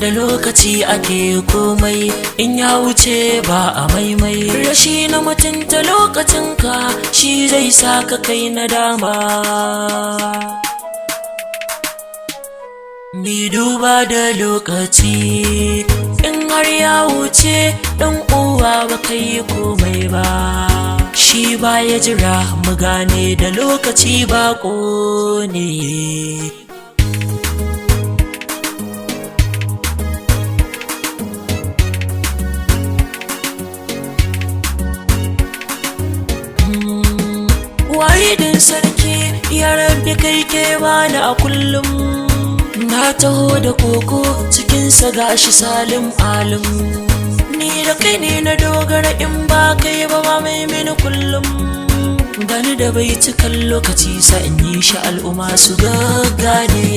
da lokaci ake komai, in ya wuce ba a maimai. Rashi na mutunta lokacinka shi zai sa ka kai nadama. Mi duba da lokaci, in har ya wuce dan uwa ba kai komai ba. Shi ba ya jira mu gane da lokaci bako ne. Wahidin sarki ya rabbi kai ke bani a kullum. Na taho da koko cikinsa gashi salim alim. Ni da kai ne na dogara, in ba kai ba mai mini kullum. Gani da bai cikan lokaci sa in yi shi al'umma su gaggane.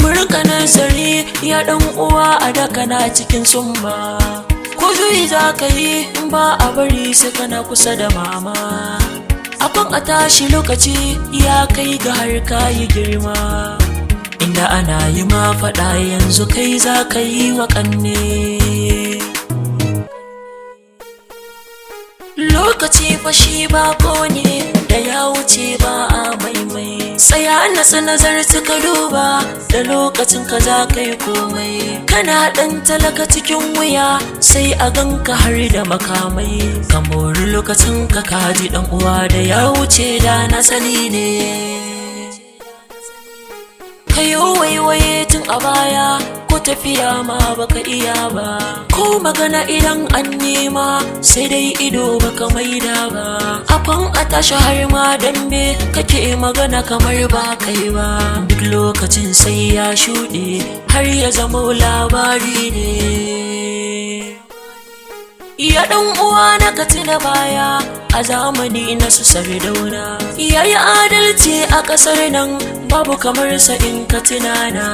Murka nazari ya dan uwa a daka na cikin summa. Ko juyi za ka yi ba a bari sai kana kusa da mama. Abin a tashi lokaci ya kai ga har ka yi girma. Inda ana yi ma faɗa yanzu kai za ka yi wa ƙanne. Lokaci fashi bako ne da ya wuce ba a maimai. Tsaya natsa nazarci ka duba da lokacin ka za ka yi komai. Kana ɗan talaka cikin wuya sai a ganka har da makamai. Ka mori lokacin ka kaji ɗan uwa da ya wuce da na sani ne. Kayo waiwaye tun a baya ko tafiya ma baka iya ba. Ko magana idan an nema sai dai ido baka maida ba. Afan a tashi har ma dambe kake magana kamar ba kai ba. Duk lokacin sai ya shuɗe har ya zama labari ne. Ya ɗan uwa na ka tuna baya a zamani na su Sardauna. Ya yi adalci a ƙasar nan babu kamar sa in ka tunana.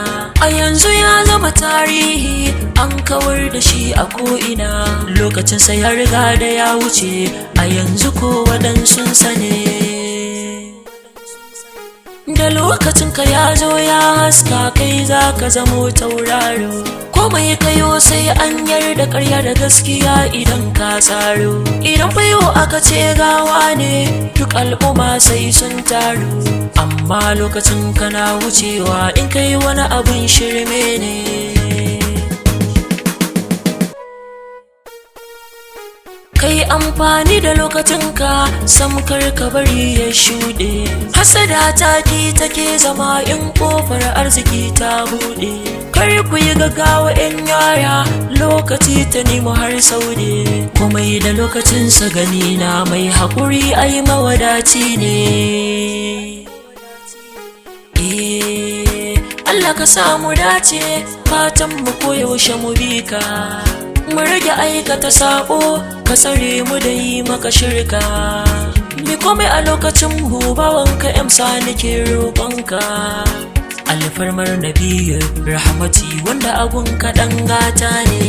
A yanzu ya zama tarihi an kawar da shi a ko'ina. Lokacinsa ya riga da ya wuce a yanzu ko waɗansun sane. Da lokacinka ya zo ya haska kai za ka zamo tauraro. Komai kayo sai an yarda ƙarya da gaskiya idan ka tsaro. Idan fayo aka ce gawa ne duk al'umma sai sun taru. Amma lokacin kana wucewa in kai wani abun shirme ne. Kai amfani da lokacinka samkar ka bari ya shuɗe. Hasada taki take zama in ƙofar arziki ta buɗe. Kar ku yi gaggawa 'yan yara lokaci ta nemo har saude. Komai da lokacinsa gani na mai haƙuri ai mawadaci ne. Allah ka samu dace fatan mu koyaushe mu bi ka. Mu rage aikata sabo ka tsare mu da yi maka shirka. Mi komai a lokacin bawanka amsa nake roƙonka. Alfarmar nabiyyu rahmati wanda agun kaɗan gata ne.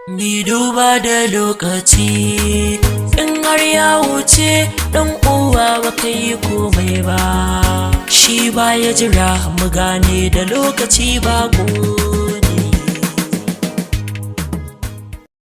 Mi duba da lokaci, in har ya wuce dan uwa ba kai komai ba. Shi ba ya jira mu gane da lokaci bako.